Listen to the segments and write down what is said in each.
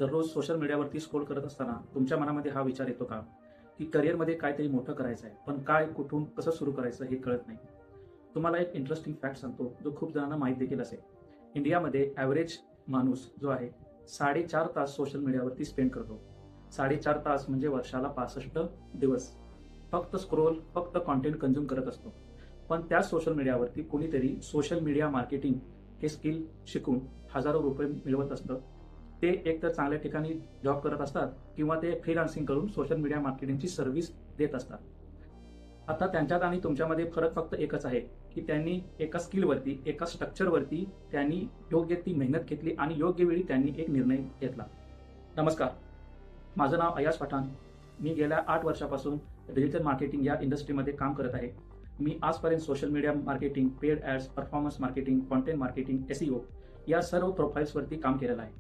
दररोज सोशल मीडियावरती स्क्रोल करत असताना तुमच्या मनामध्ये हा विचार येतो का, की करिअरमध्ये काहीतरी मोठं करायचं आहे, पण काय, कुठून, कसं सुरू करायचं हे कळत नाही. तुम्हाला एक इंटरेस्टिंग फॅक्ट सांगतो, जो खूप जणांना माहीत देखील असेल. इंडियामध्ये ॲव्हरेज माणूस जो आहे 4.5 तास सोशल मीडियावरती स्पेंड करतो. 4.5 तास म्हणजे वर्षाला 65 दिवस. फक्त स्क्रोल, फक्त कॉन्टेंट कन्झ्युम करत असतो. पण त्याच सोशल मीडियावरती कोणीतरी सोशल मीडिया मार्केटिंग हे स्किल शिकून हजारो रुपये मिळवत असतं. ते एक तर चांगल्या ठिकाणी जॉब करत असतात किंवा ते फ्रीलान्सिंग करून सोशल मीडिया मार्केटिंगची सर्व्हिस देत असतात. आता त्यांच्यात आणि तुमच्यामध्ये फरक फक्त एकच आहे, की त्यांनी एका स्किलवरती, एका स्ट्रक्चरवरती त्यांनी योग्य ती मेहनत घेतली आणि योग्य वेळी त्यांनी एक निर्णय घेतला. नमस्कार, माझं नाव अयाज पठाण. मी गेल्या 8 वर्षापासून डिजिटल मार्केटिंग या इंडस्ट्रीमध्ये काम करत आहे. मी आजपर्यंत social media marketing, paid ads, performance marketing, content marketing, SEO या सर्व प्रोफाईल्सवरती काम केलेलं आहे.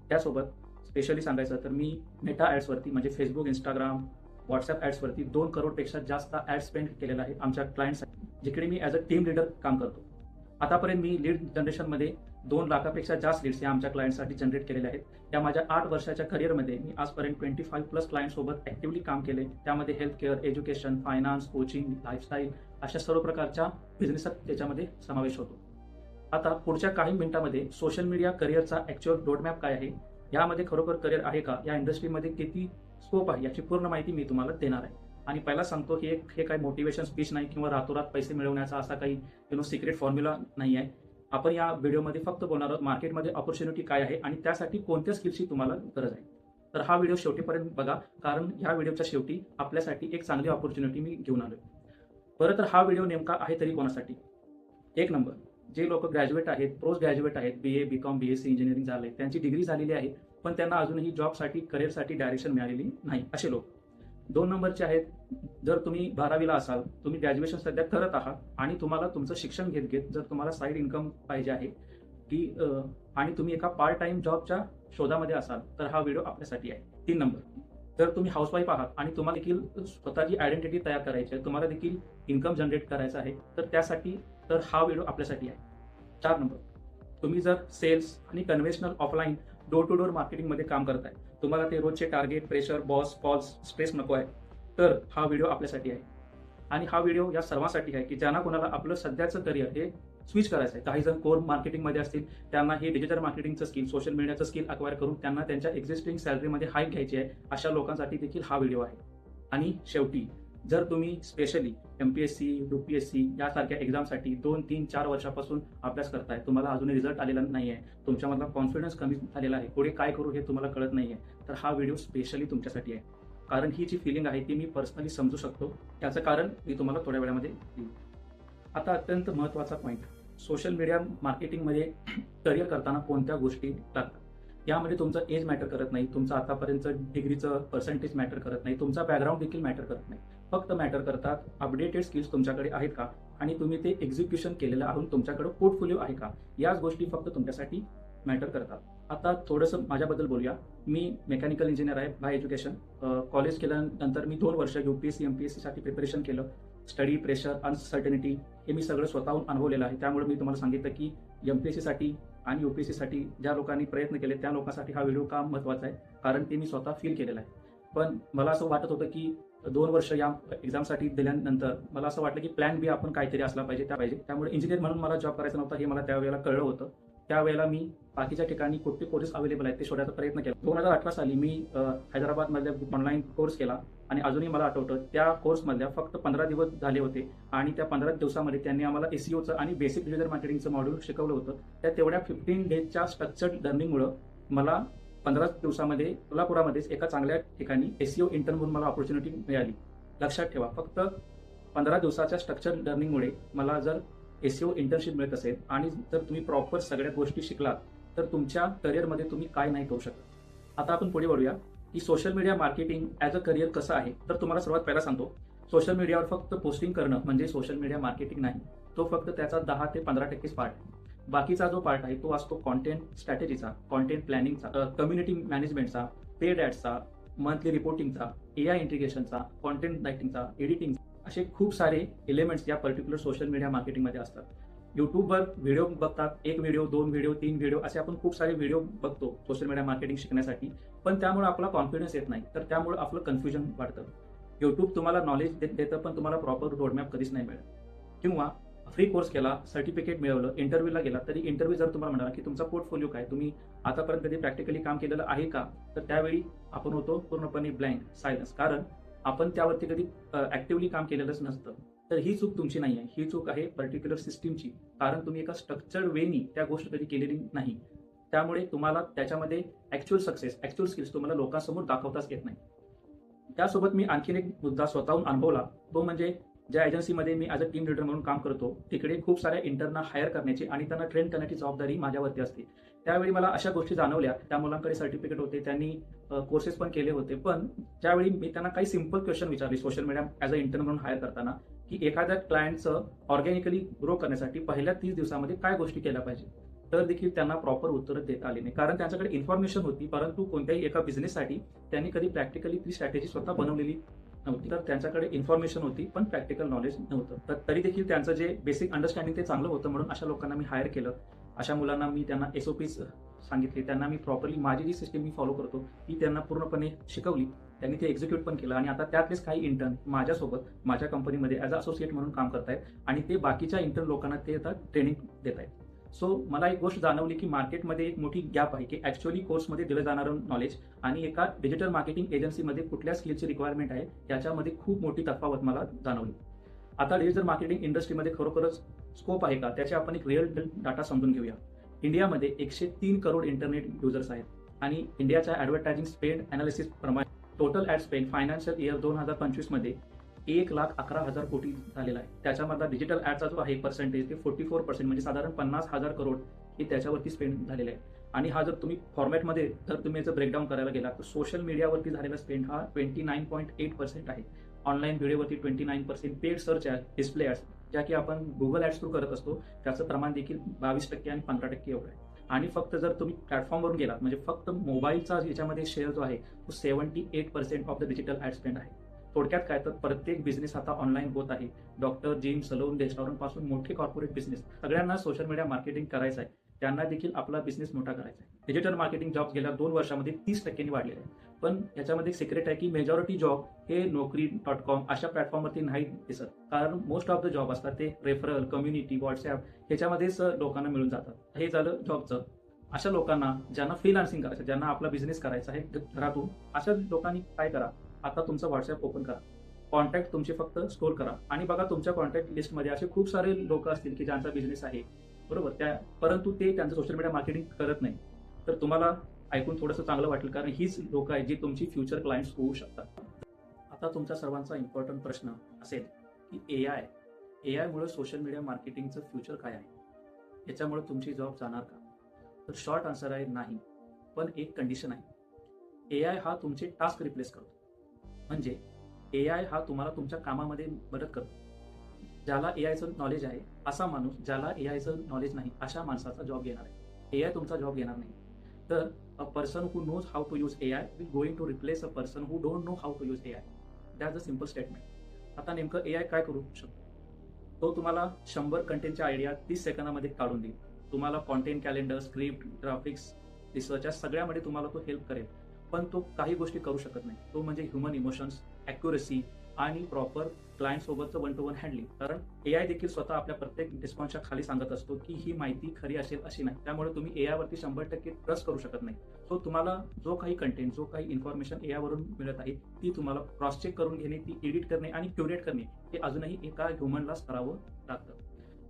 त्यासोबत स्पेशली सांगायचं तर मी मेटा ॲड्सवरती म्हणजे फेसबुक, इंस्टाग्राम, व्हॉट्सॲप ॲड्सवरती 2 करोडपेक्षा जास्त ॲड स्पेंड केलेला आहे आमच्या क्लायंटसाठी, जिकडे मी ॲज अ टीम लीडर काम करतो. आतापर्यंत मी लीड जनरेशनमध्ये 2 लाखापेक्षा जास्त लीड्स या आमच्या क्लायंटसाठी जनरेट केलेले आहेत. त्या माझ्या 8 वर्षाच्या करिअरमध्ये मी आजपर्यंत 25+ क्लायंटसोबत ॲक्टिव्हली काम केले. त्यामध्ये health care, education, finance, coaching, lifestyle अशा सर्व प्रकारच्या बिझनेस त्याच्यामध्ये समावेश होतो. आता पुढच्या काही मिनिटांमध्ये सोशल मीडिया करिअरचा ॲक्च्युअल रोडमॅप काय आहे, यामध्ये खरोखर करिअर आहे का, या इंडस्ट्रीमध्ये किती स्कोप आहे, याची पूर्ण माहिती मी तुम्हाला देणार आहे. आणि पहिला सांगतो की हे काही मोटिवेशन स्पीच नाही किंवा रातोरात पैसे मिळवण्याचा असा काही सिक्रेट फॉर्म्युला नाही आहे. आपण या व्हिडिओमध्ये फक्त बोलणार आहोत मार्केटमध्ये ऑपॉर्च्युनिटी काय आहे आणि त्यासाठी कोणत्या स्किल्सची तुम्हाला गरज आहे. तर हा व्हिडिओ शेवटीपर्यंत बघा, कारण ह्या व्हिडिओच्या शेवटी आपल्यासाठी एक चांगली ऑपॉर्च्युनिटी मी घेऊन आलो. बरं, तर हा व्हिडिओ नेमका आहे तरी कोणासाठी? एक नंबर, जे लोक ग्रॅज्युएट आहेत, पोस्ट ग्रॅज्युएट आहेत, BA, BCom, BSc इंजिनिअरिंग झाले, त्यांची डिग्री झालेली आहे, पण त्यांना अजूनही जॉबसाठी, करिअरसाठी डायरेक्शन मिळालेली नाही, असे लोक. 2 नंबरचे आहेत, जर तुम्ही 12वीला असाल, तुम्ही ग्रॅज्युएशन सध्या करत आहात आणि तुम्हाला तुमचं शिक्षण घेत घेत जर तुम्हाला साईड इन्कम पाहिजे आहे की आणि तुम्ही एका पार्ट टाइम जॉबच्या शोधामध्ये असाल, तर हा व्हिडिओ आपल्यासाठी आहे. 3 नंबर, जर तुम्ही हाऊसवाईफ आहात आणि तुम्हाला देखील स्वतःची आयडेंटिटी तयार करायची आहे, तुम्हाला देखील इन्कम जनरेट करायचं आहे, तर त्यासाठी तर हा व्हिडिओ आपल्यासाठी आहे. 4 नंबर, तुम्ही जर सेल्स आणि conventional offline door to door मार्केटिंगमध्ये काम करताय, तुम्हाला ते रोजचे target, pressure, boss, calls, stress नको आहे, तर हा व्हिडिओ आपल्यासाठी आहे. आणि हा व्हिडिओ या सर्वांसाठी आहे की ज्यांना कोणाला आपलं सध्याचं करिअर हे स्विच करायचं आहे. काही जण कोर मार्केटिंगमध्ये असतील, त्यांना हे डिजिटल मार्केटिंगचं स्किल, सोशल मीडियाचं स्किल अक्वायर करून त्यांना त्यांच्या एक्झिस्टिंग सॅलरीमध्ये हाईक घ्यायची आहे, अशा लोकांसाठी देखील हा व्हिडिओ आहे. आणि शेवटी, जर तुम्ही स्पेशली MPSC, UPSC यासारख्या एक्झामसाठी 2, 3, 4 वर्षापासून अभ्यास करताय, तुम्हाला अजूनही रिझल्ट आलेला नाही आहे, तुमच्यामधला कॉन्फिडन्स कमी झालेला आहे, पुढे काय करू हे तुम्हाला कळत नाही आहे, तर हा व्हिडिओ स्पेशली तुमच्यासाठी आहे. कारण ही जी फिलिंग आहे ती मी पर्सनली समजू शकतो. त्याचं कारण मी तुम्हाला थोड्या वेळामध्ये देईन. आता अत्यंत महत्त्वाचा पॉईंट, सोशल मीडिया मार्केटिंगमध्ये करिअर करताना कोणत्या गोष्टी लागतात. यामध्ये तुमचं एज मॅटर करत नाही, तुमचं आतापर्यंतचं डिग्रीचं पर्सेंटेज मॅटर करत नाही, तुमचा बॅकग्राऊंड देखील मॅटर करत नाही. फक्त मॅटर करतात अपडेटेड स्किल्स तुमच्याकडे आहेत का आणि तुम्ही ते एक्झिक्युशन केलेलं आहोत, तुमच्याकडे पोर्टफोलिओ आहे का, याच गोष्टी फक्त तुमच्यासाठी मॅटर करतात. आता थोडंसं माझ्याबद्दल बोलूया. मी मेकॅनिकल इंजिनियर आहे बाय एज्युकेशन. कॉलेज केल्यानंतर मी 2 वर्ष UPSC, MPSCसाठी प्रिपरेशन केलं. स्टडी, प्रेशर, अनसर्टनिटी हे मी सगळं स्वतःहून अनुभवलेलं आहे. त्यामुळे मी तुम्हाला सांगितलं की MPSCसाठी आणि UPSCसाठी ज्या लोकांनी प्रयत्न केले त्या लोकांसाठी हा व्हिडिओ का महत्त्वाचा आहे, कारण ते मी स्वतः फील केलेलं आहे. पण मला असं वाटत होतं की 2 वर्ष या एक्झामसाठी दिल्यानंतर मला असं वाटलं की प्लॅन बी आपण काहीतरी असला पाहिजे. त्यामुळे इंजिनियर म्हणून मला जॉब करायचा नव्हता, हे मला त्यावेळेला कळलं होतं. त्यावेळेला मी बाकीच्या ठिकाणी कुठले कोर्सेस अवेलेबल आहेत ते शोधायचा प्रयत्न केला. 2018 साली मी हैदराबादमधल्या ऑनलाईन कोर्स केला आणि अजूनही मला आठवतं त्या कोर्समधल्या फक्त 15 दिवस झाले होते आणि त्या 15 दिवसामध्ये त्यांनी आम्हाला SEOचं आणि बेसिक डिजिटल मार्केटिंगचं मॉड्यूल शिकवलं होतं. त्या तेवढ्या 15 डेजच्या स्ट्रक्चर्ड लर्निंगमुळं मला 15 दिवसामध्ये कोल्हापुरामध्येच एका चांगल्या ठिकाणी SEO इंटर्न म्हणून मला ऑपॉर्च्युनिटी मिळाली. लक्षात ठेवा, फक्त 15 दिवसाच्या स्ट्रक्चर्ड लर्निंगमुळे मला जर SEO इंटर्नशिप मिळत असेल आणि जर तुम्ही प्रॉपर सगळ्या गोष्टी शिकलात, तर तुमच्या करिअरमध्ये तुम्ही काय नाही करू शकत. आता आपण पुढे वळूया की social media marketing as a career कसं आहे. तर तुम्हाला सर्वात पहिला सांगतो, सोशल मीडियावर फक्त पोस्टिंग करणं म्हणजे सोशल मीडिया मार्केटिंग नाही. तो फक्त त्याचा 10 ते 15% पार्ट. बाकीचा जो पार्ट आहे तो असतो कॉन्टेंट स्ट्रॅटेजीचा, कॉन्टेंट प्लॅनिंगचा, कम्युनिटी मॅनेजमेंटचा, पेड ॲड्सचा, मंथली रिपोर्टिंगचा, AI इंटिग्रेशनचा, कॉन्टेंट रायटिंगचा, एडिटिंग, असे खूप सारे एलिमेंट्स या पर्टिक्युलर सोशल मीडिया मार्केटिंगमध्ये असतात. युट्यूबवर व्हिडिओ बघतात, एक व्हिडिओ, 2 व्हिडिओ, 3 व्हिडिओ असे आपण खूप सारे व्हिडिओ बघतो सोशल मीडिया मार्केटिंग शिकण्यासाठी. पण त्यामुळे आपला कॉन्फिडन्स येत नाही, तर त्यामुळे आपलं कन्फ्युजन वाढतं. युट्यूब तुम्हाला नॉलेज देतं, पण तुम्हाला प्रॉपर रोडमॅप कधीच नाही मिळत. किंवा फ्री कोर्स केला, सर्टिफिकेट मिळवलं, इंटरव्ह्यूला गेला, तरी इंटरव्ह्यू जर तुम्हाला म्हणाला की तुमचा पोर्टफोलिओ काय, तुम्ही आतापर्यंत कधी प्रॅक्टिकली काम केलेलं आहे का, तर त्यावेळी आपण होतो पूर्णपणे ब्लँक, सायलन्स. कारण आपण त्यावरती कधी ऍक्टिव्हली काम केलेलंच नसतं. तर ही चूक तुमची नाही आहे, ही चूक आहे पर्टिक्युलर सिस्टीमची. कारण तुम्ही एका स्ट्रक्चर्ड वेनी त्या गोष्ट कधी केलेली नाही. त्यामुळे तुम्हाला त्याच्यामध्ये ऍक्च्युअल सक्सेस, ऍक्च्युअल स्किल्स तुम्हाला लोकांसमोर दाखवताच येत नाही. त्यासोबत मी आणखीन एक मुद्दा स्वतःहून अनुभवला, तो म्हणजे ज्या एजन्सीमध्ये मी ॲज अ टीम लीडर म्हणून काम करतो, तिकडे खूप साऱ्या इंटर्नना हायर करण्याची आणि त्यांना ट्रेन करण्याची जबाबदारी माझ्यावरती असते. त्यावेळी मला अशा गोष्टी जाणवल्या, त्या मुलांकडे सर्टिफिकेट होते, त्यांनी कोर्सेस पण केले होते. पण ज्यावेळी मी त्यांना काही सिंपल क्वेश्चन विचारले social media as a intern म्हणून हायर करताना, की एखाद्या क्लायंटचं ऑर्गॅनिकली ग्रो करण्यासाठी पहिल्या 30 दिवसामध्ये काय गोष्टी केल्या पाहिजे, तर देखील त्यांना प्रॉपर उत्तरं देता आली नाही. कारण त्यांच्याकडे इन्फॉर्मेशन होती, परंतु कोणत्याही एका बिझनेससाठी त्यांनी कधी प्रॅक्टिकली ती स्ट्रॅटेजी स्वतः बनवलेली नव्हती. तर त्यांच्याकडे इन्फॉर्मेशन होती, पण प्रॅक्टिकल नॉलेज नव्हतं. तर तरी देखील त्यांचं जे बेसिक अंडरस्टँडिंग ते चांगलं होतं, म्हणून अशा लोकांना मी हायर केलं. अशा मुलांना मी त्यांना SOPs सांगितले, त्यांना मी प्रॉपरली माझी जी सिस्टीम मी फॉलो करतो ती त्यांना पूर्णपणे शिकवली. त्यांनी ते एक्झिक्यूट पण केलं आणि आता त्यातलेच काही इंटर्न माझ्यासोबत माझ्या कंपनीमध्ये ॲज अ असोसिएट म्हणून काम करतायत आणि ते बाकीच्या इंटर्न लोकांना ते आता ट्रेनिंग देत आहेत. सो मला एक गोष्ट जाणवली की मार्केटमध्ये एक मोठी गॅप आहे की ॲक्च्युअली कोर्समध्ये दिलं जाणारं नॉलेज आणि एका डिजिटल मार्केटिंग एजन्सीमध्ये कुठल्या स्किलची रिक्वायरमेंट आहे याच्यामध्ये खूप मोठी तफावत मला जाणवली. आता डिजिटल मार्केटिंग इंडस्ट्रीमध्ये खरोखरच स्कोप आहे का, त्याचे आपण एक रिअल डाटा समजून घेऊया. इंडियामध्ये 103 करोड इंटरनेट युजर्स आहेत आणि इंडियाच्या ॲडव्हर्टायझिंग स्पेंड अनालिसिस प्रमाणे total ad spend financial year 2025 मध्ये 1,11,000 कोटी झालेला आहे. त्याच्यामधला डिजिटल ॲडचा जो आहे पर्सेंटेज ते 44% म्हणजे साधारण 50,000 करोड हे त्याच्यावरती स्पेंड झालेले आहे. आणि हा जर तुम्ही फॉर्मॅटमध्ये जर तुम्ही याचं ब्रेकडाऊन करायला गेला तर सोशल मीडियावरती झालेला स्पेंड हा 29.8% आहे. ऑनलाईन व्हिडिओवरती 29%, paid search ad, display ads ज्या की आपण गुगल ॲड्स थ्रू करत असतो त्याचं प्रमाण देखील 22% आणि 15% एवढं आहे. आणि फक्त जर तुम्ही प्लॅटफॉर्मवरून गेलात म्हणजे फक्त मोबाईलचा याच्यामध्ये शेअर जो आहे तो 78% of the digital ad spend आहे. थोडक्यात काय तर प्रत्येक बिझनेस आता ऑनलाईन होत आहे. डॉक्टर, जिम, सलून, रेस्टॉरंट पासून मोठे कॉर्पोरेट बिझनेस सगळ्यांना सोशल मीडिया मार्केटिंग करायचं आहे. त्यांना देखील आपला बिझनेस मोठा करायचा आहे. डिजिटल मार्केटिंग जॉब्स गेल्या 2 वर्षामध्ये 30% वाढलेले आहे. पण याच्यामध्ये एक सिक्रेट आहे की मेजॉरिटी जॉब हे Naukri.com अशा प्लॅटफॉर्मवरती नाही दिसत. कारण मोस्ट ऑफ द जॉब असतात ते रेफरल, कम्युनिटी, व्हॉट्सॲप ह्याच्यामध्येच लोकांना मिळून जातात. हे झालं जॉबचं. अशा लोकांना ज्यांना फ्रीलान्सिंग करायचं, ज्यांना आपला बिझनेस करायचा आहे घरातून, अशा लोकांनी काय करा, आता तुमचं व्हॉट्सॲप ओपन करा. कॉन्टॅक्ट तुमचे फक्त स्टोर करा आणि बघा तुमच्या कॉन्टॅक्ट लिस्टमध्ये असे खूप सारे लोक असतील की ज्यांचा बिझनेस आहे, बरोबर, परंतु ते त्यांचं सोशल मीडिया मार्केटिंग करत नाही. तर तुम्हाला ऐकून थोडंसं चांगलं वाटेल, कारण हीच लोक आहेत जी तुमची फ्युचर क्लायंट्स होऊ शकतात. आता तुमच्या सर्वांचा इम्पॉर्टंट प्रश्न असेल की एआयमुळे सोशल मीडिया मार्केटिंगचं फ्युचर काय आहे, याच्यामुळे तुमची जॉब जाणार का? तर शॉर्ट आन्सर आहे नाही. पण एक कंडिशन आहे. एआय हा तुमचे टास्क रिप्लेस करतो. म्हणजे एआय हा तुम्हाला तुमच्या कामामध्ये मदत करतो. ज्याला एआयचं नॉलेज आहे असा माणूस, ज्याला एआयचं नॉलेज नाही अशा माणसाचा जॉब घेणार आहे. एआय तुमचा जॉब घेणार नाही. तर a person who knows how to use AI will going to replace a person who don't know how to use AI. That's a simple statement. आता नेमकं एआय काय करू शकतो? तो तुम्हाला 100 कंटेंटच्या आयडिया 30 सेकंदामध्ये काढून देईल. तुम्हाला content, calendar, script, graphics, research या सगळ्यामध्ये तुम्हाला तो हेल्प करेल. पण तो काही गोष्टी करू शकत नाही. तो म्हणजे ह्युमन इमोशन्स, ॲक्युरसी आणि प्रॉपर क्लायंट सोबतचं 1 to 1 हँडलिंग. कारण एआय देखील स्वतः आपल्या प्रत्येक रिस्पॉन्सच्या खाली सांगत असतो की ही माहिती खरी असेल अशी नाही. त्यामुळे तुम्ही एआयवरती 100% ट्रस्ट करू शकत नाही. सो तुम्हाला जो काही कंटेंट, जो काही इन्फॉर्मेशन एआयवरून मिळत आहे ती तुम्हाला क्रॉस चेक करून घेणे, ती एडिट करणे आणि क्युरेट करणे हे अजूनही एका ह्युमनला करावं लागतं.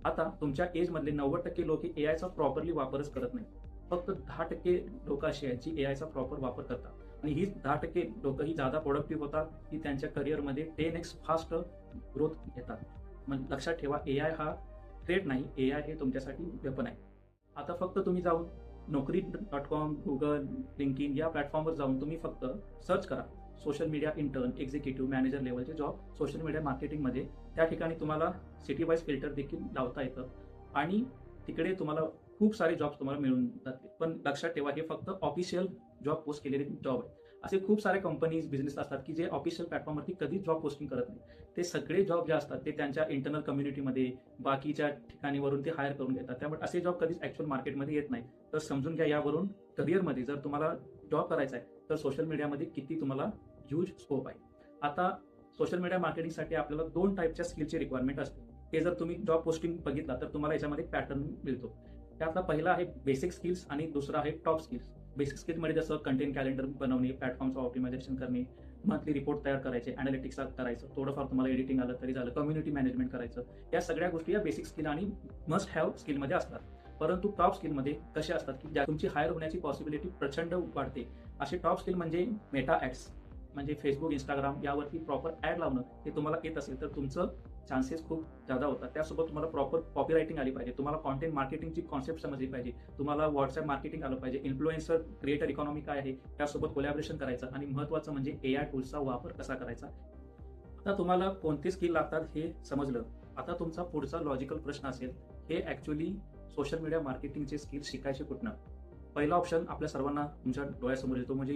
आता तुमच्या एजमधले 90% लोक एआयचा प्रॉपरली वापरच करत नाही. फक्त 10% लोक अशी आहेत जी एआयचा प्रॉपर वापर करतात आणि ही 10% लोक ही ज्यादा प्रोडक्टिव्ह होतात, की त्यांच्या करिअरमध्ये 10x फास्ट ग्रोथ घेतात. मग लक्षात ठेवा, एआय हा थ्रेट नाही, एआय हे तुमच्यासाठी वेपन आहे. आता फक्त तुम्ही जाऊन Naukri.com, गुगल, लिंक्डइन या प्लॅटफॉर्मवर जाऊन तुम्ही फक्त सर्च करा social media intern, executive, manager लेवलचे जॉब सोशल मीडिया मार्केटिंगमध्ये. त्या ठिकाणी तुम्हाला सिटी वाईज फिल्टर देखील लावता येतं आणि तिकडे तुम्हाला खूप सारे जॉब्स तुम्हाला मिळून जातील. पण लक्षात ठेवा, हे फक्त ऑफिशियल जॉब पोस्ट केलेले जॉब आहे. असे खूप सारे कंपनीज बिझनेस असतात की जे ऑफिशियल प्लॅटफॉर्मवरती कधीच जॉब पोस्टिंग करत नाही. ते सगळे जॉब जे असतात ते त्यांच्या इंटरनल कम्युनिटीमध्ये बाकीच्या ठिकाणीवरून ते हायर करून घेतात. त्यामुळे असे जॉब कधीच ऍक्च्युअल मार्केटमध्ये येत नाही. तर समजून घ्या यावरून करिअरमध्ये जर तुम्हाला जॉब करायचा आहे तर सोशल मीडियामध्ये किती तुम्हाला ह्यूज स्कोप आहे. आता सोशल मीडिया मार्केटिंगसाठी आपल्याला 2 टाईपच्या स्किलची रिक्वायरमेंट असते. हे जर तुम्ही जॉब पोस्टिंग बघितला तर तुम्हाला याच्यामध्ये पॅटर्न मिळतो. त्यातला पहिला आहे बेसिक स्किल्स आणि दुसरा आहे टॉप स्किल्स. बेसिक स्किल्समध्ये जसं कंटेंट कॅलेंडर बनवणे, प्लॅटफॉर्मचं ऑप्टिमायझेशन करणे, मंथली रिपोर्ट तयार करायचे, अनालिटिक्स करायचं, थोडंफार तुम्हाला एडिटिंग आलं तरी झालं, कम्युनिटी मॅनेजमेंट करायचं. या सगळ्या गोष्टी या बेसिक स्किल आणि मस्ट हॅव स्किलमध्ये असतात. परंतु टॉप स्किलमध्ये कसे असतात की ज्या तुमची हायर होण्याची पॉसिबिलिटी प्रचंड वाढते. असे टॉप स्किल म्हणजे मेटा ॲड्स, म्हणजे फेसबुक, इंस्टाग्राम यावरती प्रॉपर ॲड लावणं हे तुम्हाला येत असेल तर तुमचं चान्सेस खूप जादा होतात. त्यासोबत तुम्हाला प्रॉपर कॉपी रायटिंग आली पाहिजे, तुम्हाला कॉन्टेंट मार्केटिंगची कॉन्सेप्ट समजली पाहिजे, तुम्हाला व्हॉट्सअप मार्केटिंग आलं पाहिजे, इन्फ्लुएन्सर क्रिएटर इकॉनॉमी काय आहे त्यासोबत कोलॅबरेशन करायचं आणि महत्त्वाचं म्हणजे AI टूल्सचा वापर कसा करायचा. आता तुम्हाला कोणते स्किल लागतात हे समजलं. आता तुमचा पुढचा लॉजिकल प्रश्न असेल, हे ॲक्च्युअली सोशल मीडिया मार्केटिंगचे स्किल शिकायचे कुठनं. पहिला ऑप्शन आपल्या सर्वांना तुमच्या डोळ्यासमोर येतो म्हणजे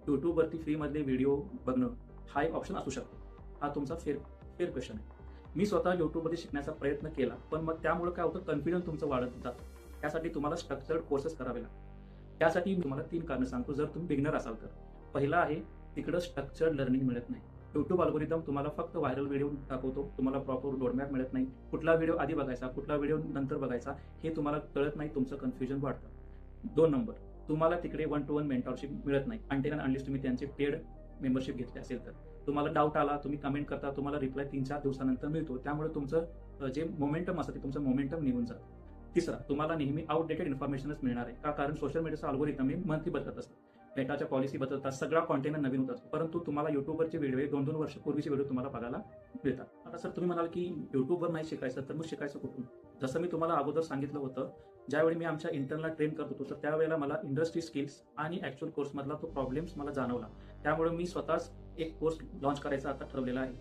यूट्यूबवरती फ्रीमधले व्हिडिओ बघणं हा एक ऑप्शन असू शकतो. हा तुमचा फेर क्वेश्चन आहे. मी स्वतः यूट्यूबमध्ये शिकण्याचा प्रयत्न केला, पण मग त्यामुळे काय होतं, कॉन्फिडन्स तुमचं वाढत जातं. त्यासाठी तुम्हाला स्ट्रक्चर्ड कोर्सेस करावे लागतात. त्यासाठी मी तुम्हाला 3 कारणं सांगतो जर तुम्ही बिगिनर असाल तर. पहिला आहे, तिकडं स्ट्रक्चर्ड लर्निंग मिळत नाही. यूट्यूब अल्गोरिदम तुम्हाला फक्त व्हायरल व्हिडिओ दाखवतो, तुम्हाला प्रॉपर रोडमॅप मिळत नाही. कुठला व्हिडिओ आधी बघायचा, कुठला व्हिडिओ नंतर बघायचा हे तुम्हाला कळत नाही, तुमचं कन्फ्युजन वाढतं. 2 नंबर, तुम्हाला तिकडे 1-to-1 मेंटॉरशिप मिळत नाही अनटिल अनलेस तुम्ही त्यांचे पेड मेंबरशिप घेतले असेल तर. तुम्हाला डाऊट आला, तुम्ही कमेंट करता, तुम्हाला रिप्लाय 3-4 दिवसानंतर मिळतो. त्यामुळे तुमचं जे मोमेंटम असतं ते तुमचं मोमेंटम निघून जातं. तिसरा, तुम्हाला नेहमी आउटडेटेड इन्फॉर्मेशनच मिळणार आहे. कारण सोशल मीडियाचा अल्गोरिदम हे मंथली बदलत असतं. मेटाच्या पॉलिसी बदलतात, सगळा कॉन्टेंट नवीन होत असतो. परंतु तुम्हाला युट्यूबवरचे व्हिडिओ 2-2 वर्ष पूर्वीचे व्हिडिओ तुम्हाला बघायला मिळतात. आता सर तुम्ही म्हणाल की युट्यूबवर नाही शिकायचं तर मग शिकायचं कुठून. जसं मी तुम्हाला अगोदर सांगितलं होतं, ज्यावेळी मी आमच्या इंटर्नला ट्रेन करत होतो तर त्यावेळेला मला इंडस्ट्री स्किल्स आणि ॲक्च्युअल कोर्समधला तो प्रॉब्लेम्स मला जाणवला. त्यामुळे मी स्वतःच एक कोर्स लॉन्च करायचा आता ठरवलेला आहे.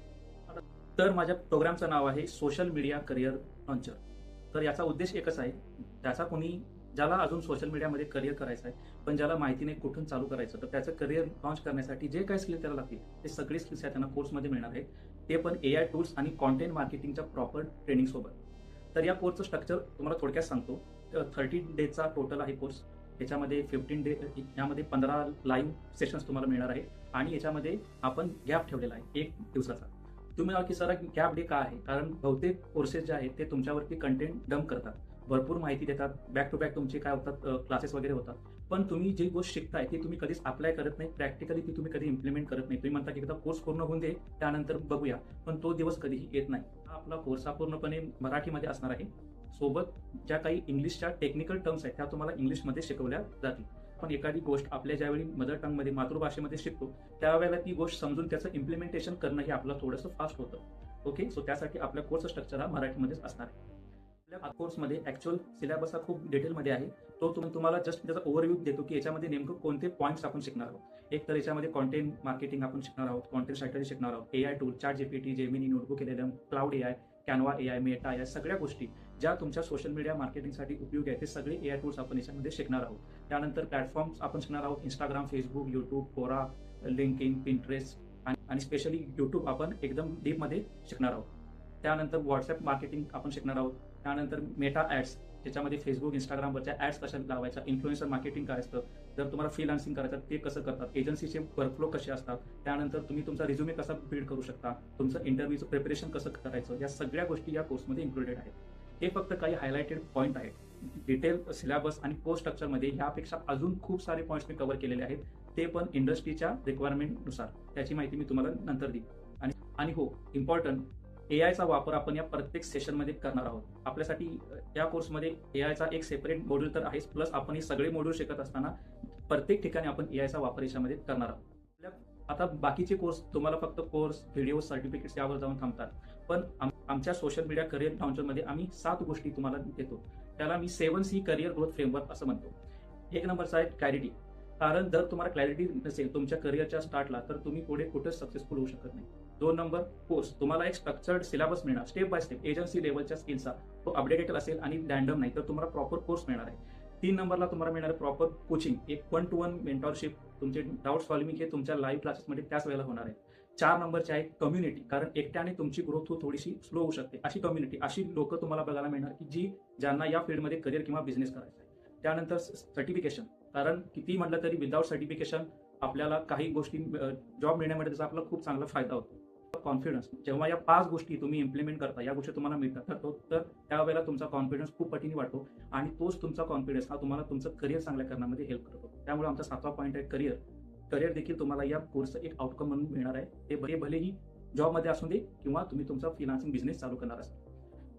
तर माझ्या प्रोग्रामचं नाव आहे सोशल मीडिया करिअर लॉन्चर. तर याचा उद्देश एकच आहे, ज्याला अजून सोशल मीडियामध्ये करिअर करायचं आहे पण ज्याला माहिती नाही कुठून चालू करायचं, तर त्याचं करिअर लॉन्च करण्यासाठी जे काही स्किल त्याला लागतील ते सगळे स्किल्स आहेत त्यांना कोर्समध्ये मिळणार आहेत. ते पण AI टूल्स आणि कॉन्टेंट मार्केटिंगच्या प्रॉपर ट्रेनिंग सोबत. तर या कोर्सचं स्ट्रक्चर तुम्हाला थोडक्यात सांगतो. 30 डेजचा टोटल आहे कोर्स. याच्यामध्ये 15 डे, यामध्ये 15 लाईव्ह सेशन्स तुम्हाला मिळणार आहे आणि याच्यामध्ये आपण गॅप ठेवलेला आहे 1 दिवसाचा. तुम्ही की सर गॅप डे का आहे, कारण बहुतेक कोर्सेस जे आहेत ते तुमच्यावरती कंटेंट डंप करतात, भरपूर माहिती देतात, बॅक टू बॅक तुमचे काय होतात क्लासेस वगैरे होतात, पण तुम्ही जी गोष्ट शिकताय ती तुम्ही कधीच अप्लाय करत नाही, प्रॅक्टिकली ती तुम्ही कधी इम्प्लिमेंट करत नाही. तुम्ही म्हणता की एकदा कोर्स पूर्ण होऊन दे त्यानंतर बघूया, पण तो दिवस कधीही येत नाही. हा आपला कोर्स हा पूर्णपणे मराठीमध्ये असणार आहे. सोबत ज्या काही इंग्लिशच्या टेक्निकल टर्म्स आहेत त्या तुम्हाला इंग्लिशमध्ये शिकवल्या जातील. पण एखादी गोष्ट आपल्या ज्यावेळी मदर टंगमध्ये, मातृभाषेमध्ये शिकतो त्यावेळेला ती गोष्ट समजून त्याचं इम्प्लिमेंटेशन करणं हे आपलं थोडंसं फास्ट होतं. ओके, सो त्यासाठी आपल्या कोर्सचा स्ट्रक्चर हा मराठीमध्येच असणार आहे. आपल्या कोर्समध्ये ॲक्च्युअल सिलेबस हा खूप डिटेलमध्ये आहे. तो तुम्हाला जस्ट त्याचा ओव्हरव्ह्यू देतो की याच्यामध्ये नेमकं कोणते पॉईंट्स आपण शिकणार आहोत. एक तर याच्यामध्ये कॉन्टेंट मार्केटिंग आपण शिकणार आहोत, कॉन्टेंट स्ट्रॅटेजी शिकणार आहोत, AI tool, ChatGPT, Gemini, notebook LLM, cloud AI, Canva AI, Meta AI, सगळ्या गोष्टी ज्या तुमच्या सोशल मीडिया मार्केटिंगसाठी उपयोगी आहे ते सगळे AI टूल्स आपण याच्यामध्ये शिकणार आहोत. त्यानंतर प्लॅटफॉर्म्स आपण शिकणार आहोत, इंस्टाग्राम, फेसबुक, यूट्यूब, कोरा, लिंक्डइन, पिंटरेस्ट आणि स्पेशली यूट्यूब आपण एकदम डीपमध्ये शिकणार आहोत. त्यानंतर व्हॉट्सअप मार्केटिंग आपण शिकणार आहोत. त्यानंतर मेटा ॲड्स, ज्याच्यामध्ये फेसबुक, इंस्टाग्रामवरच्या ॲड्स कशा लावायच्या, इन्फ्लुएन्सर मार्केटिंग काय असतं, जर तुम्हाला फ्रीलान्सिंग करायचं ते कसं करतात, एजन्सीचे वर्कफ्लो कसे असतात, त्यानंतर तुम्ही तुमचा रिझ्युमे कसा बिल्ड करू शकता, तुमचं इंटरव्ह्यूचं प्रिपरेशन कसं करायचं, या सगळ्या गोष्टी या कोर्समध्ये इन्क्लुडेड आहेत. हे फक्त काही हायलाइटेड पॉईंट आहेत. डिटेल सिलेबस आणि कोर्स स्ट्रक्चरमध्ये यापेक्षा अजून खूप सारे पॉईंट्स मी कव्हर केलेले आहेत, ते पण इंडस्ट्रीच्या रिक्वायरमेंटनुसार. त्याची माहिती मी तुम्हाला नंतर देईन. आणि हो, इम्पॉर्टंट, AIचा वापर आपण या प्रत्येक सेशनमध्ये करणार आहोत. आपल्यासाठी या कोर्समध्ये AIचा एक सेपरेट मॉड्यूल तर आहेच, प्लस आपण हे सगळे मॉड्यूल शिकत असताना प्रत्येक ठिकाणी आपण AIचा वापर याच्यामध्ये करणार आहोत. आता बाकीचे कोर्स तुम्हाला फक्त कोर्स, व्हिडिओ, सर्टिफिकेट्स यावर जाऊन थांबतात, पण आमच्या सोशल मीडिया करिअर लॉन्चरमध्ये आम्ही 7 गोष्टी तुम्हाला देतो. त्याला मी 7C करिअर ग्रोथ फ्रेमवर्क असं म्हणतो. 1 नंबरचा आहे क्लॅरिटी. कारण जर तुम्हाला क्लॅरिटी नसेल तुमच्या करिअरच्या स्टार्टला तर तुम्ही पुढे कुठेच सक्सेसफुल होऊ शकत नाही. 2 नंबर कोर्स. तुम्हाला एक स्ट्रक्चर्ड सिलेबस मिळणार, स्टेप बाय स्टेप एजन्सी लेवलच्या स्किल्सचा, तो अपडेटेड असेल आणि रँडम नाही, तर तुम्हाला प्रॉपर कोर्स मिळणार आहे. 3 नंबरला तुम्हाला मिळणार प्रॉपर कोचिंग, एक 1-to-1 मेंटॉरशिप, तुमचे डाऊट सॉल्विंग हे तुमच्या लाईव्ह क्लासेसमध्ये त्याच वेळेला होणार आहे. 4 नंबरचे आहे कम्युनिटी, कारण एकट्याने तुमची ग्रोथ थोडीशी स्लो होऊ शकते. अशी कम्युनिटी, अशी लोक तुम्हाला बघायला मिळणार की ज्यांना या फील्डमध्ये करिअर किंवा बिझनेस करायचा आहे. त्यानंतर सर्टिफिकेशन, कारण किती म्हटलं तरी विदाउट सर्टिफिकेशन आपल्याला काही गोष्टी जॉब मिळण्यामध्ये त्याचा आपला खूप चांगला फायदा होतो. कॉन्फिडन्स, जेव्हा या 5 गोष्टी तुम्ही इम्प्लिमेंट करता, या गोष्टी तुम्हाला मिळतात तर त्यावेळेला तुमचा कॉन्फिडन्स खूप पटीने वाढतो आणि तोच तुमचा कॉन्फिडन्स हा तुम्हाला तुमचं करिअर चांगल्या करण्यामध्ये हेल्प करतो. त्यामुळे आमचा 7वा पॉईंट आहे करिअर देखील तुम्हाला या कोर्सचं एक आउटकम म्हणून मिळणार आहे. ते भलेही जॉबमध्ये असू दे किंवा तुम्ही तुमचा फ्रीलान्सिंग बिझनेस चालू करणार असाल.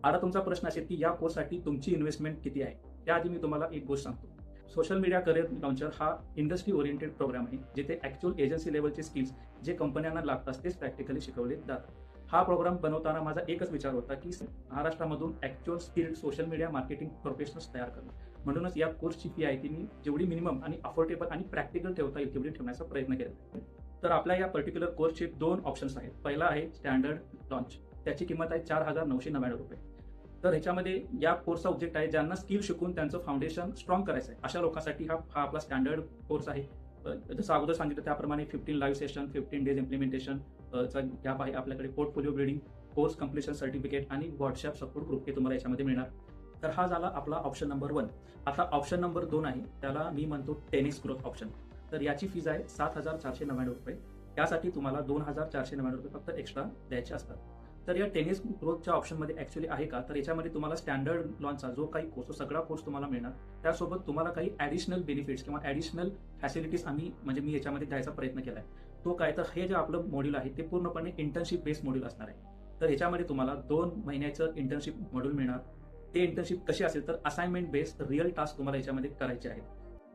आता तुमचा प्रश्न असेल की या कोर्ससाठी तुमची इन्व्हेस्टमेंट किती आहे. त्याआधी मी तुम्हाला एक गोष्ट सांगतो. सोशल मीडिया करिअर लॉन्चर हा इंडस्ट्री ओरिएंटेड प्रोग्राम आहे, जिथे ऍक्च्युअल एजन्सी लेवलचे स्किल्स जे कंपन्यांना लागतात तेच प्रॅक्टिकली शिकवले जातात. हा प्रोग्राम बनवताना माझा एकच विचार होता की महाराष्ट्रामधून actual skilled social media marketing professionals तयार करणं. म्हणूनच या कोर्सची फी आहे ती मी जेवढी मिनिमम आणि अफोर्डेबल आणि प्रॅक्टिकल ठेवता येईल तेवढी ठेवण्याचा प्रयत्न केला. तर आपल्या या पर्टिक्युलर कोर्सचे 2 ऑप्शन्स आहेत. पहिला आहे स्टँडर्ड लॉन्च, त्याची किंमत आहे 4,999 रुपये. तर ह्याच्यामध्ये या कोर्सचा ऑब्जेक्ट आहे ज्यांना स्किल शिकून त्यांचं फाउंडेशन स्ट्रॉंग करायचं आहे, अशा लोकांसाठी हा आपला स्टँडर्ड कोर्स आहे. जसं अगोदर सांगितलं त्याप्रमाणे 15 लाईव्ह सेशन, 15 डेज इम्प्लिमेंटेशन चा गॅप आहे. आपल्याकडे portfolio building, course completion certificate आणि व्हॉट्सअप सपोर्ट ग्रुप हे तुम्हाला याच्यामध्ये मिळणार. तर हा झाला आपला ऑप्शन नंबर 1. आता ऑप्शन नंबर 2 आहे, त्याला मी म्हणतो 10x ग्रोथ ऑप्शन. तर याची फीज आहे 7,499 रुपये. त्यासाठी तुम्हाला 2,499 रुपये फक्त एक्स्ट्रा द्यायचे असतात. तर या 10x ग्रोथच्या ऑप्शनमध्ये ऍक्च्युअली आहे का, तर याच्यामध्ये तुम्हाला स्टँडर्ड लॉन्चचा जो काही कोर्स सगळा कोर्स तुम्हाला मिळणार, त्यासोबत तुम्हाला काही ॲडिशनल बेनिफिट्स किंवा ॲडिशनल फॅसिलिटीज मी याच्यामध्ये द्यायचा प्रयत्न केला आहे. तो काय, तर हे जे आपलं मॉड्यूल आहे ते पूर्णपणे इंटर्नशिप बेस्ड मॉड्यूल असणार आहे. तर ह्याच्यामध्ये तुम्हाला 2 महिन्याचं इंटर्नशिप मॉड्यूल मिळणार. ते इंटर्नशिप कशी असेल तर असाइनमेंट बेस्ड रिअल टास्क तुम्हाला याच्यामध्ये करायचे आहेत.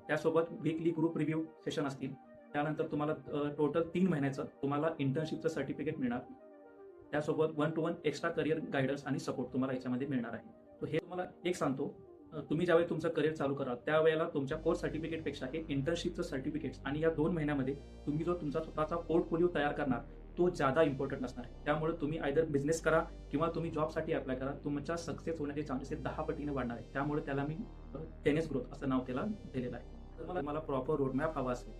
त्यासोबत वीकली ग्रुप रिव्ह्यू सेशन असतील. त्यानंतर तुम्हाला टोटल 3 महिन्याचं तुम्हाला इंटर्नशिपचं सर्टिफिकेट मिळणार. त्यासोबत 1-to-1 एक्स्ट्रा करिअर गायडन्स आणि सपोर्ट तुम्हाला याच्यामध्ये मिळणार आहे. तर हे तुम्हाला एक सांगतो, तुम्ही ज्यावेळी तुमचं करिअर चालू कराल त्यावेळेला तुमच्या कोर्स सर्टिफिकेटपेक्षा हे इंटर्नशिपचं सर्टिफिकेट्स आणि या 2 महिन्यामध्ये तुम्ही जो तुमचा स्वतःचा पोर्टफोलिओ तयार करणार तो ज्यादा इम्पॉर्टंट असणार आहे. त्यामुळे तुम्ही आयदर बिझनेस करा किंवा तुम्ही जॉबसाठी अप्लाय करा, तुमच्या सक्सेस होण्याचे चान्सेस 10 पटीने वाढणार आहे. त्यामुळे त्याला मी 10x ग्रोथ असं नाव त्याला दिलेलं आहे. तर मला प्रॉपर रोडमॅप हवा असेल,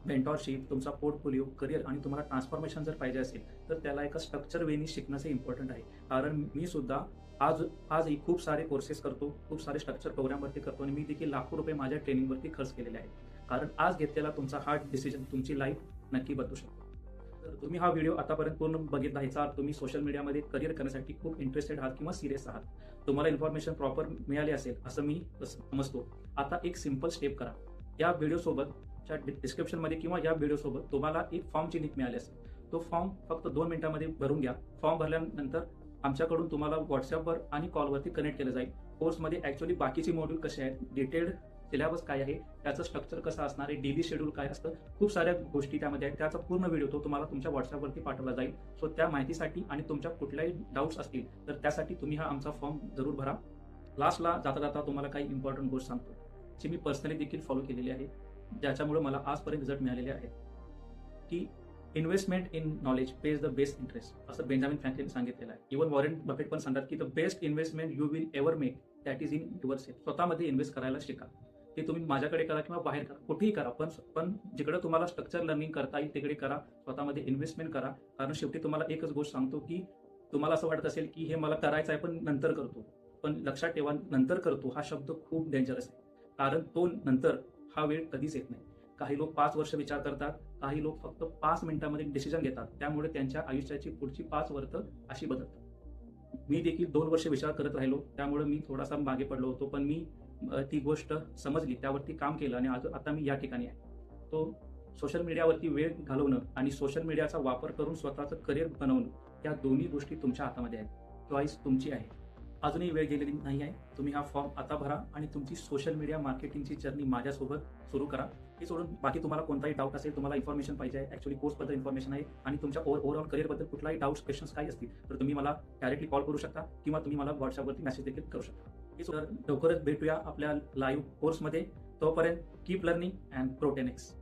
मेंटॉरशिप, तुमचा पोर्टफोलिओ, करिअर आणि तुम्हाला ट्रान्सफॉर्मेशन जर पाहिजे असेल तर त्याला एका स्ट्रक्चर वेनी शिकणं इम्पॉर्टंट आहे. कारण मी सुद्धा आजही खूप सारे कोर्सेस करतो, खूप सारे स्ट्रक्चर प्रोग्रामवरती करतो आणि मी देखील लाखो रुपये माझ्या ट्रेनिंगवरती खर्च केलेले आहेत. कारण आज घेतलेला तुमचा हार्ड डिसिजन तुमची लाईफ नक्की बदलू शकतो. तर तुम्ही हा व्हिडिओ आतापर्यंत पूर्ण बघितला, ह्याचा तुम्ही सोशल मीडियामध्ये करिअर करण्यासाठी खूप इंटरेस्टेड आहात किंवा सिरियस आहात. तुम्हाला इन्फॉर्मेशन प्रॉपर मिळाली असेल असं मी समजतो. आता एक सिंपल स्टेप करा. या व्हिडिओसोबत डिस्क्रिप्शनमध्ये किंवा या व्हिडिओसोबत तुम्हाला एक फॉर्मची लिंक मिळाली असेल. तो फॉर्म फक्त 2 मिनिटांमध्ये भरून घ्या. फॉर्म भरल्यानंतर आमच्याकडून तुम्हाला व्हॉट्सअपवर आणि कॉलवरती कनेक्ट केलं जाईल. कोर्समध्ये ऍक्च्युअली बाकीचे मॉड्यूल कसे आहेत, डिटेल्ड सिलेबस काय आहे, त्याचं स्ट्रक्चर कसं असणार आहे, डेली शेड्यूल काय असतं, खूप साऱ्या गोष्टी त्यामध्ये आहेत. त्याचा पूर्ण व्हिडिओ तो तुम्हाला तुमच्या व्हॉट्सअपवरती पाठवला जाईल. सो त्या माहितीसाठी आणि तुमच्या कुठल्याही डाऊट्स असतील तर त्यासाठी तुम्ही हा आमचा फॉर्म जरूर भरा. लास्टला जाता जाता तुम्हाला काही इम्पॉर्टंट गोष्ट सांगतो, जी मी पर्सनली देखील फॉलो केलेली आहे, ज्याच्यामुळे मला आजपर्यंत रिझल्ट मिळालेले आहेत. की investment in knowledge page the best interest, असं बेंजामिन फ्रँकलिन सांगितलेलं आहे. इव्हन वॉरेन बफेट पण सांगतात की the best investment you will ever make that is in your self. स्वतःमध्ये इन्व्हेस्ट करायला शिका. ते तुम्ही माझ्याकडे करा किंवा बाहेर करा, कुठेही करा, पण जिकडे तुम्हाला स्ट्रक्चर लर्निंग करता येईल तिकडे करा. स्वतःमध्ये इन्व्हेस्टमेंट करा. कारण शेवटी तुम्हाला एकच गोष्ट सांगतो की तुम्हाला असं वाटत असेल की हे मला करायचं आहे पण नंतर करतो, पण लक्षात ठेवा, नंतर करतो हा शब्द खूप डेंजरस आहे. कारण तो नंतर हा वेळ कधीच येत नाही. काही लोक 5 वर्ष विचार करतात, काही लोक फक्त 5 मिनिटांमध्ये डिसिजन घेतात. त्यामुळे त्यांच्या आयुष्याची पुढची 5 वर्ष अशी बदलतात. मी देखील 2 वर्ष विचार करत राहिलो, त्यामुळे मी थोडासा मागे पडलो होतो, पण मी ती गोष्ट समजली, त्यावरती काम केलं आणि आता मी या ठिकाणी आहे. तो सोशल मीडियावरती वेळ घालवणं आणि सोशल मीडियाचा वापर करून स्वतःचं करिअर बनवणं, या दोन्ही गोष्टी तुमच्या हातामध्ये आहेत. चॉईस तुमची आहे. अजूनही वेळ गेलेली नाही आहे. तुम्ही हा फॉर्म आता भरा आणि तुमची सोशल मीडिया मार्केटिंगची जर्नी माझ्यासोबत सुरू करा. हे सोडून बाकी तुम्हाला कोणताही डाऊट असेल, तुम्हाला इन्फॉर्मेशन पाहिजे आहे, ॲक्च्युअली कोर्सबद्दल इन्फॉर्मेशन आहे आणि तुमच्या ओव्हरऑल करिअरबद्दल कुठलाही डाऊट्स, क्वेश्चन्स काही असतील तर तुम्ही मला डायरेक्टली कॉल करू शकता किंवा तुम्ही मला व्हॉट्सअपवरती मेसेज देखील करू शकता. हे लवकरच भेटूया आपल्या लाईव्ह कोर्समध्ये. तोपर्यंत keep learning and pro 10x.